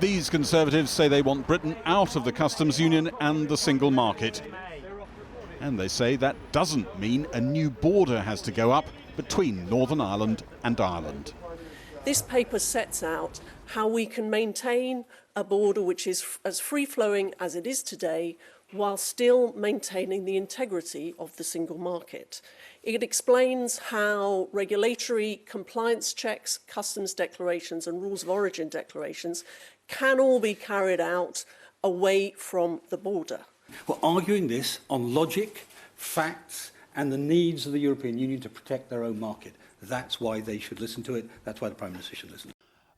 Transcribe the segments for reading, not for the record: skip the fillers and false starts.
These Conservatives say they want Britain out of the customs union and the single market. And they say that doesn't mean a new border has to go up between Northern Ireland and Ireland. This paper sets out how we can maintain a border which is as free-flowing as it is today, while still maintaining the integrity of the single market. It explains how regulatory compliance checks, customs declarations and rules of origin declarations can all be carried out away from the border. We're arguing this on logic, facts and the needs of the European Union to protect their own market. That's why they should listen to it. That's why the Prime Minister should listen.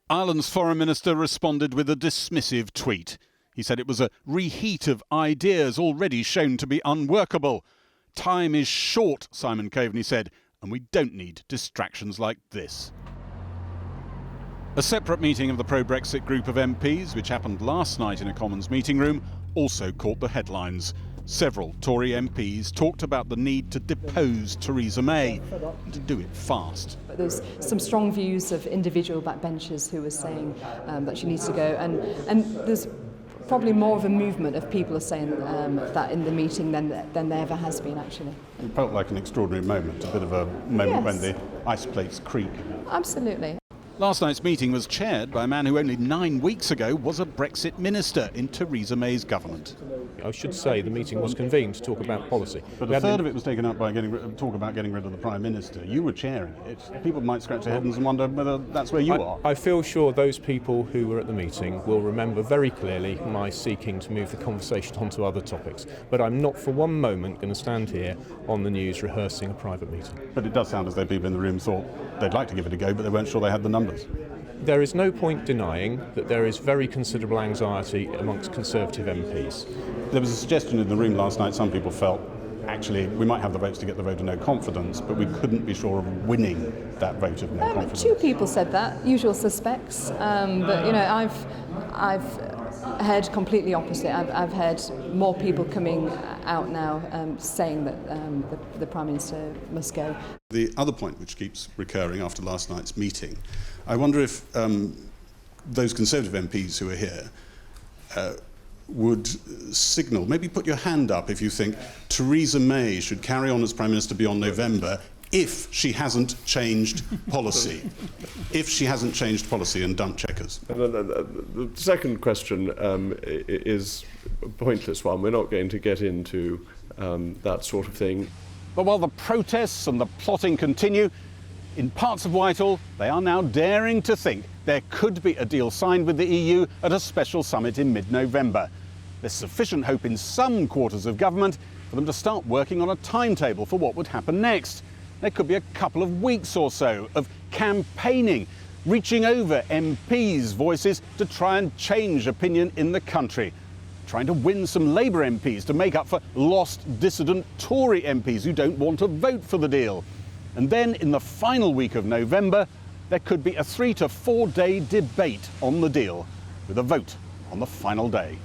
Ireland's Foreign Minister responded with a dismissive tweet. He said it was a reheat of ideas already shown to be unworkable. Time is short, Simon Coveney said, and we don't need distractions like this. A separate meeting of the pro-Brexit group of MPs, which happened last night in a Commons meeting room, also caught the headlines. Several Tory MPs talked about the need to depose Theresa May and to do it fast. There's some strong views of individual backbenchers who were saying that she needs to go, and there's probably more of a movement of people are saying that in the meeting than there ever has been, actually. It felt like an extraordinary moment, a bit of a moment when the ice plates creak. Absolutely. Last night's meeting was chaired by a man who only 9 weeks ago was a Brexit minister in Theresa May's government. I should say the meeting was convened to talk about policy. But a third of it was taken up by talk about getting rid of the Prime Minister. You were chairing it. People might scratch their heads and wonder whether that's where you are. I feel sure those people who were at the meeting will remember very clearly my seeking to move the conversation onto other topics. But I'm not for one moment going to stand here on the news rehearsing a private meeting. But it does sound as though people in the room thought they'd like to give it a go, but they weren't sure they had the numbers. There is no point denying that there is very considerable anxiety amongst Conservative MPs. There was a suggestion in the room last night, some people felt, actually, we might have the votes to get the vote of no confidence, but we couldn't be sure of winning that vote of no confidence. 2 people said that, usual suspects, but you know, I've heard completely opposite. I've heard more people coming out now saying that the Prime Minister must go. The other point which keeps recurring after last night's meeting, I wonder if those Conservative MPs who are here would signal, maybe put your hand up if you think Theresa May should carry on as Prime Minister beyond November if she hasn't changed policy. If she hasn't changed policy and dumped checkers. The second question is a pointless one. We're not going to get into that sort of thing. But while the protests and the plotting continue, in parts of Whitehall, they are now daring to think there could be a deal signed with the EU at a special summit in mid-November. There's sufficient hope in some quarters of government for them to start working on a timetable for what would happen next. There could be a couple of weeks or so of campaigning, reaching over MPs' voices to try and change opinion in the country, trying to win some Labour MPs to make up for lost dissident Tory MPs who don't want to vote for the deal. And then in the final week of November, there could be a 3 to 4 day debate on the deal, with a vote on the final day.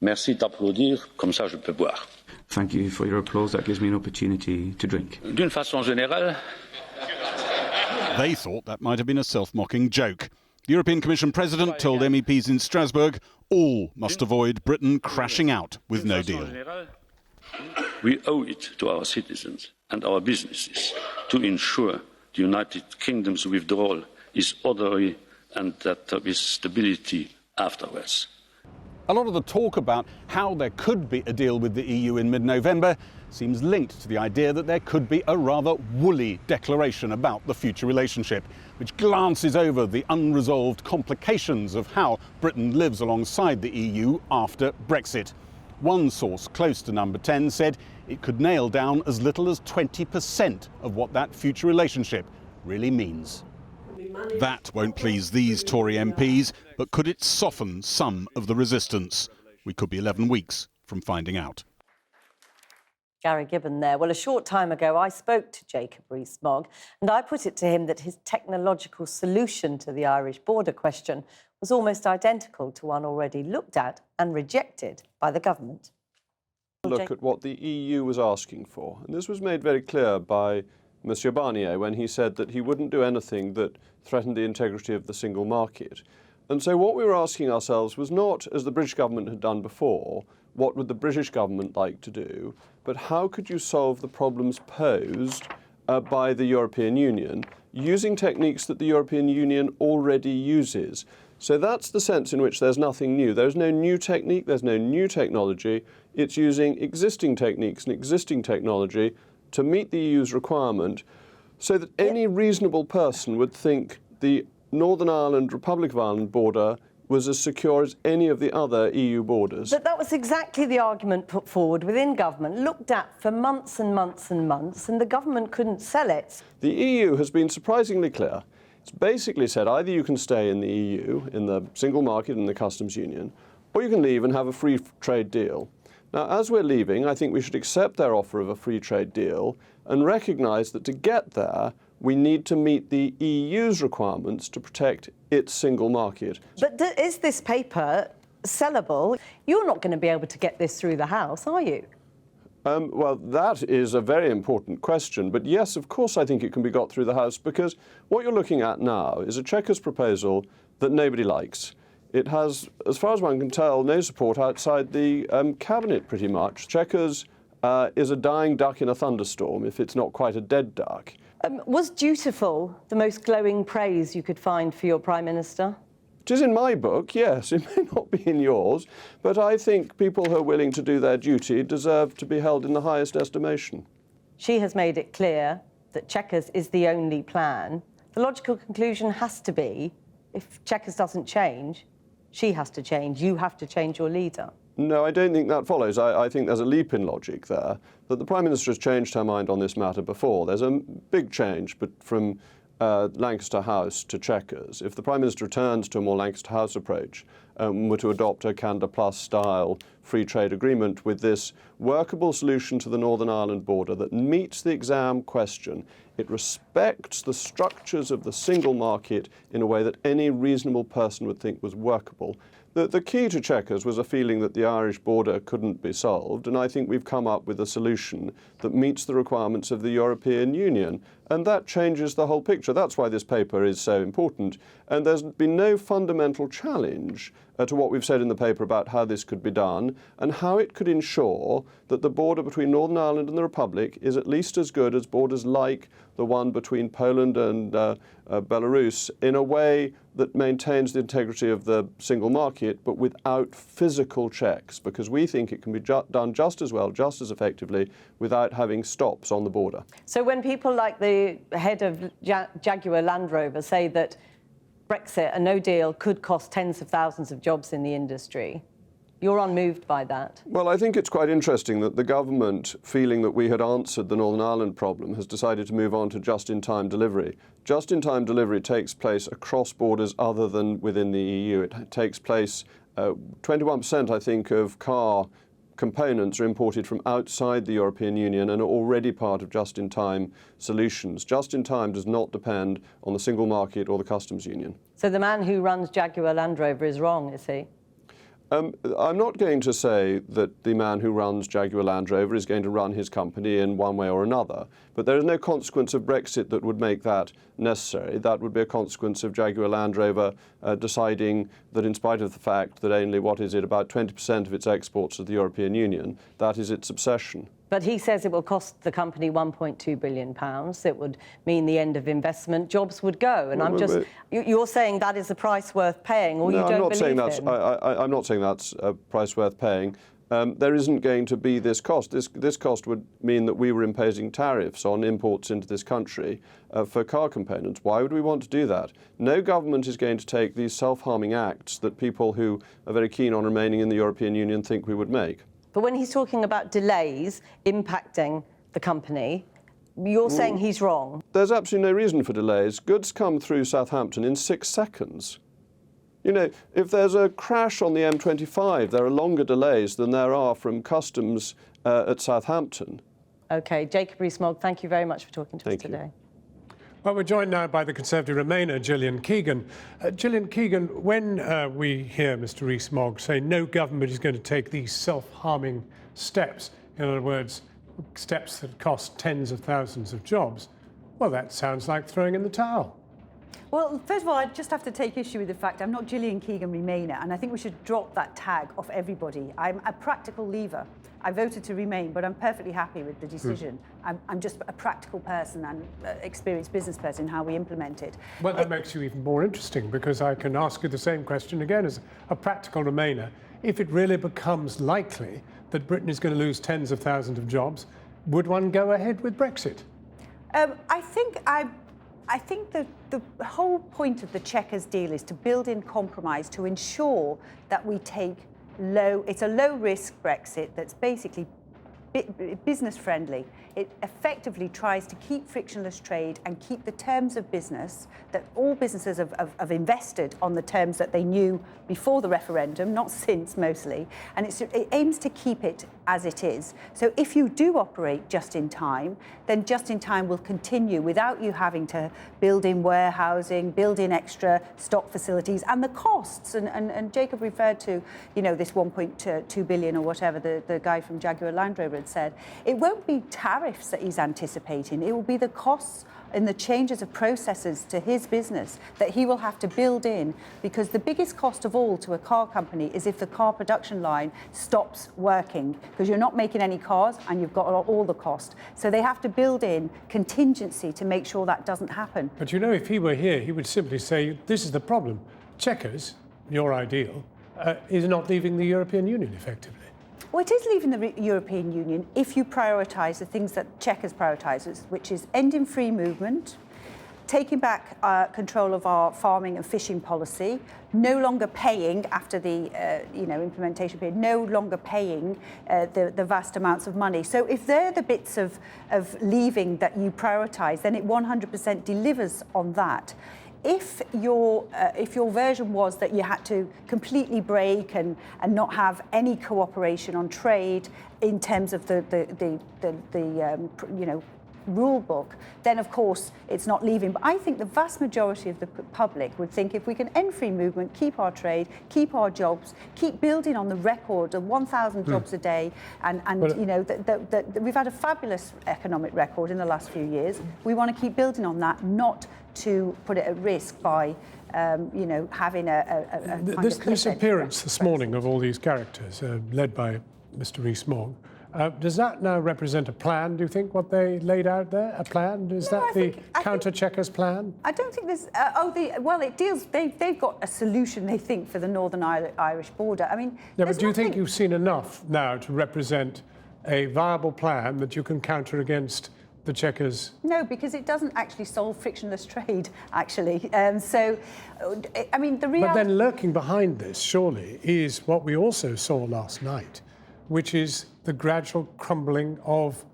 Merci d'applaudir, comme ça je peux boire. Thank you for your applause. That gives me an opportunity to drink. D'une façon générale. They thought that might have been a self-mocking joke. The European Commission President told MEPs in Strasbourg all must avoid Britain crashing out with no deal. We owe it to our citizens and our businesses to ensure the United Kingdom's withdrawal is orderly and that there is stability afterwards. A lot of the talk about how there could be a deal with the EU in mid-November seems linked to the idea that there could be a rather woolly declaration about the future relationship, which glances over the unresolved complications of how Britain lives alongside the EU after Brexit. One source close to number 10 said it could nail down as little as 20% of what that future relationship really means. That won't please these Tory MPs, but could it soften some of the resistance? We could be 11 weeks from finding out. Gary Gibbon there. Well, a short time ago, I spoke to Jacob Rees-Mogg, and I put it to him that his technological solution to the Irish border question was almost identical to one already looked at and rejected by the government. Look at what the EU was asking for, and this was made very clear by Monsieur Barnier, when he said that he wouldn't do anything that threatened the integrity of the single market. And so what we were asking ourselves was not, as the British government had done before, what would the British government like to do, but how could you solve the problems posed by the European Union using techniques that the European Union already uses. So that's the sense in which there's nothing new. There's no new technique, there's no new technology. It's using existing techniques and existing technology to meet the EU's requirement so that any reasonable person would think the Northern Ireland, Republic of Ireland border was as secure as any of the other EU borders. But that was exactly the argument put forward within government, looked at for months and months and months, and the government couldn't sell it. The EU has been surprisingly clear. It's basically said either you can stay in the EU, in the single market and the customs union, or you can leave and have a free trade deal. Now, as we're leaving, I think we should accept their offer of a free trade deal and recognise that to get there, we need to meet the EU's requirements to protect its single market. But is this paper sellable? You're not going to be able to get this through the House, are you? Well, that is a very important question. But yes, of course, I think it can be got through the House, because what you're looking at now is a Chequers proposal that nobody likes. It has, as far as one can tell, no support outside the Cabinet, pretty much. Chequers is a dying duck in a thunderstorm, if it's not quite a dead duck. Was dutiful the most glowing praise you could find for your Prime Minister? It is in my book, yes. It may not be in yours, but I think people who are willing to do their duty deserve to be held in the highest estimation. She has made it clear that Chequers is the only plan. The logical conclusion has to be, if Chequers doesn't change, she has to change, you have to change your leader. No, I don't think that follows. I think there's a leap in logic there, that the Prime Minister has changed her mind on this matter before. There's a big change but from Lancaster House to Chequers. If the Prime Minister returns to a more Lancaster House approach, were to adopt a Canada Plus style free trade agreement with this workable solution to the Northern Ireland border that meets the exam question, it respects the structures of the single market in a way that any reasonable person would think was workable. The key to Chequers was a feeling that the Irish border couldn't be solved, and I think we've come up with a solution that meets the requirements of the European Union, and that changes the whole picture. That's why this paper is so important, and there's been no fundamental challenge to what we've said in the paper about how this could be done and how it could ensure that the border between Northern Ireland and the Republic is at least as good as borders like the one between Poland and Belarus in a way that maintains the integrity of the single market but without physical checks, because we think it can be done just as well, just as effectively, without having stops on the border. So when people like the head of Jaguar Land Rover say that Brexit, a no deal, could cost tens of thousands of jobs in the industry, you're unmoved by that? Well, I think it's quite interesting that the government, feeling that we had answered the Northern Ireland problem, has decided to move on to just-in-time delivery. Just-in-time delivery takes place across borders other than within the EU. It takes place, 21%, I think, of car components are imported from outside the European Union and are already part of just-in-time solutions. Just-in-time does not depend on the single market or the customs union. So the man who runs Jaguar Land Rover is wrong, is he? I'm not going to say that the man who runs Jaguar Land Rover is going to run his company in one way or another, but there is no consequence of Brexit that would make that necessary. That would be a consequence of Jaguar Land Rover deciding that in spite of the fact that only, about 20% of its exports to the European Union, that is its obsession. But he says it will cost the company £1.2 billion. It would mean the end of investment. Jobs would go. And you're saying that is a price worth paying, or no, you don't believe him? I'm not saying that's a price worth paying. There isn't going to be this cost. This cost would mean that we were imposing tariffs on imports into this country for car components. Why would we want to do that? No government is going to take these self-harming acts that people who are very keen on remaining in the European Union think we would make. But when he's talking about delays impacting the company, you're saying he's wrong. There's absolutely no reason for delays. Goods come through Southampton in 6 seconds. You know, if there's a crash on the M25, there are longer delays than there are from customs at Southampton. OK, Jacob Rees-Mogg, thank you very much for talking to us today. Well, we're joined now by the Conservative Remainer, Gillian Keegan. Gillian Keegan, when we hear Mr Rees-Mogg say no government is going to take these self-harming steps, in other words, steps that cost tens of thousands of jobs, well, that sounds like throwing in the towel. Well, first of all, I just have to take issue with the fact I'm not Gillian Keegan Remainer, and I think we should drop that tag off everybody. I'm a practical leaver. I voted to remain, but I'm perfectly happy with the decision. I'm just a practical person and experienced business person in how we implement it. Well, that makes you even more interesting, because I can ask you the same question again as a practical Remainer. If it really becomes likely that Britain is going to lose tens of thousands of jobs, would one go ahead with Brexit? I think the whole point of the Chequers deal is to build in compromise to ensure that we take it's a low-risk Brexit that's basically business-friendly. It effectively tries to keep frictionless trade and keep the terms of business that all businesses have invested on the terms that they knew before the referendum, not since mostly, and it aims to keep it as it is. So if you do operate just in time, then just in time will continue without you having to build in warehousing, build in extra stock facilities, and the costs. And Jacob referred to, this 1.2 billion or whatever the guy from Jaguar Land Rover had said. It won't be tariffs that he's anticipating. It will be the costs and the changes of processes to his business that he will have to build in, because the biggest cost of all to a car company is if the car production line stops working, because you're not making any cars and you've got all the cost. So they have to build in contingency to make sure that doesn't happen. But if he were here, he would simply say, this is the problem. Chequers, your ideal, is not leaving the European Union effectively. Well, it is leaving the European Union if you prioritise the things that Chequers prioritises, which is ending free movement, taking back control of our farming and fishing policy, no longer paying after the implementation period, no longer paying the vast amounts of money. So if they're the bits of leaving that you prioritise, then it 100% delivers on that. If your version was that you had to completely break and not have any cooperation on trade in terms of the rule book, then of course it's not leaving. But I think the vast majority of the public would think if we can end free movement, keep our trade, keep our jobs, keep building on the record of 1,000 jobs a day, and we've had a fabulous economic record in the last few years. We want to keep building on that, not to put it at risk by having a this appearance this morning of all these characters led by Mr. Rees-Mogg, does that now represent a plan, do you think, what they laid out there? A plan? Is that the counter-Chequers plan? I don't think there's... it deals... They've got a solution, they think, for the Northern Irish border. I mean... Yeah, but do you think you've seen enough now to represent a viable plan that you can counter against the Chequers? No, because it doesn't actually solve frictionless trade, actually. The reality... But then lurking behind this, surely, is what we also saw last night, which is the gradual crumbling of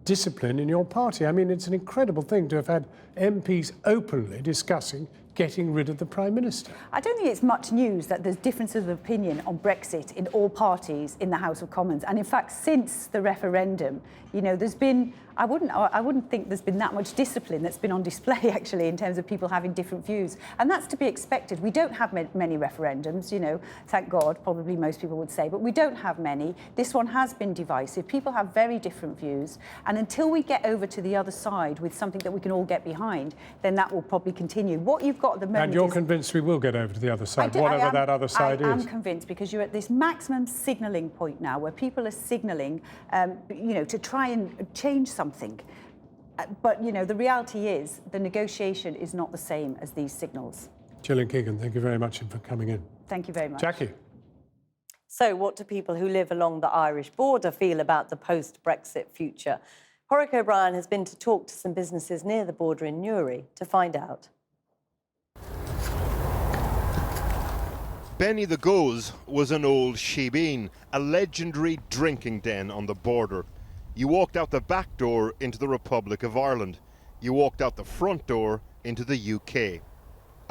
discipline in your party. I mean, it's an incredible thing to have had MPs openly discussing getting rid of the Prime Minister. I don't think it's much news that there's differences of opinion on Brexit in all parties in the House of Commons. And in fact, since the referendum, there's been... I wouldn't think there's been that much discipline that's been on display, actually, in terms of people having different views. And that's to be expected. We don't have many referendums, thank God, probably most people would say, but we don't have many. This one has been divisive. People have very different views. And until we get over to the other side with something that we can all get behind, then that will probably continue. What you've got at the moment And you're convinced we will get over to the other side, whatever that other side is? I am convinced, because you're at this maximum signalling point now where people are signalling, to try and change something. But, the reality is the negotiation is not the same as these signals. Gillian Keegan, thank you very much for coming in. Thank you very much. Jackie. So what do people who live along the Irish border feel about the post-Brexit future? Porrick O'Brien has been to talk to some businesses near the border in Newry to find out. Benny the Goes was an old shebeen, a legendary drinking den on the border. You walked out the back door into the Republic of Ireland. You walked out the front door into the UK.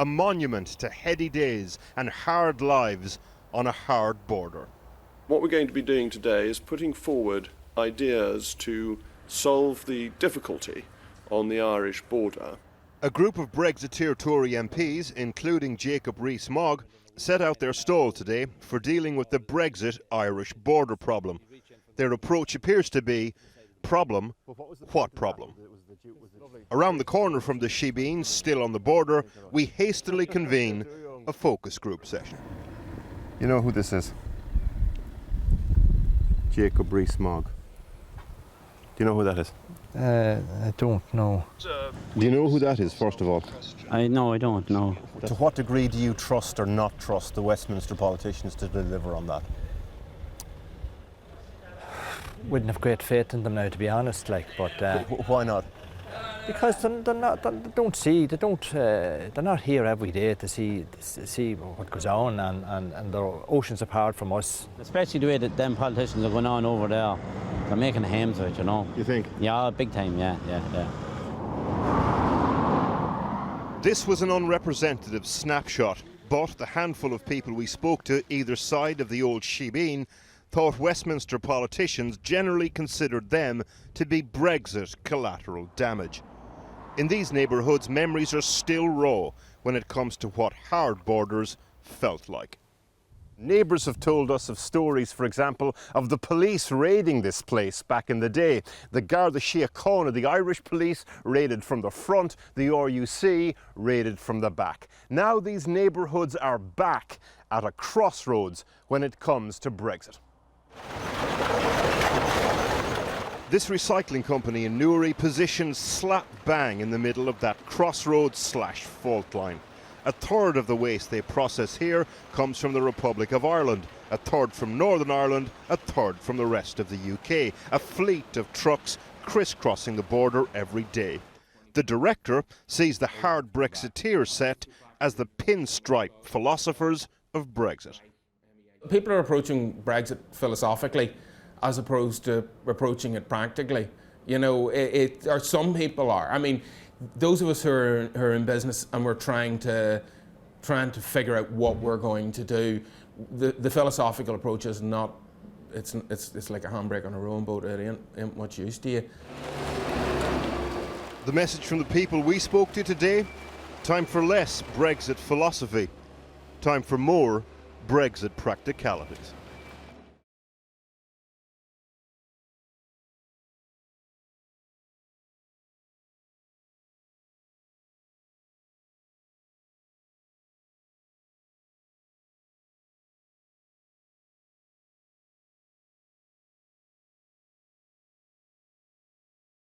A monument to heady days and hard lives on a hard border. What we're going to be doing today is putting forward ideas to solve the difficulty on the Irish border. A group of Brexiteer Tory MPs, including Jacob Rees-Mogg, set out their stall today for dealing with the Brexit Irish border problem. Their approach appears to be problem? What problem? Around the corner from the Shebeens, still on the border, we hastily convene a focus group session. You know who this is? Jacob Rees-Mogg. Do you know who that is? I don't know. Do you know who that is, first of all? I don't know. To what degree do you trust or not trust the Westminster politicians to deliver on that? Wouldn't have great faith in them now, to be honest. But why not? Because they're not here every day to see what goes on, and they're oceans apart from us. Especially the way that them politicians are going on over there. They're making a ham to it, you know. You think? Yeah, big time, yeah. This was an unrepresentative snapshot, but the handful of people we spoke to either side of the old Shebeen thought Westminster politicians generally considered them to be Brexit collateral damage. In these neighbourhoods, memories are still raw when it comes to what hard borders felt like. Neighbours have told us of stories, for example, of the police raiding this place back in the day. The Garda Síochána, the Irish police, raided from the front, the RUC raided from the back. Now these neighbourhoods are back at a crossroads when it comes to Brexit. This recycling company in Newry positioned slap bang in the middle of that crossroads/fault line. A third of the waste they process here comes from the Republic of Ireland, a third from Northern Ireland, a third from the rest of the UK. A fleet of trucks crisscrossing the border every day. The director sees the hard Brexiteer set as the pinstripe philosophers of Brexit. People are approaching Brexit philosophically as opposed to approaching it practically. You know, or some people are. I mean, those of us who are in business and we're trying to figure out what we're going to do, the philosophical approach is not, it's like a handbrake on a rowing boat. It ain't much use to you. The message from the people we spoke to today: time for less Brexit philosophy, time for more Brexit practicalities.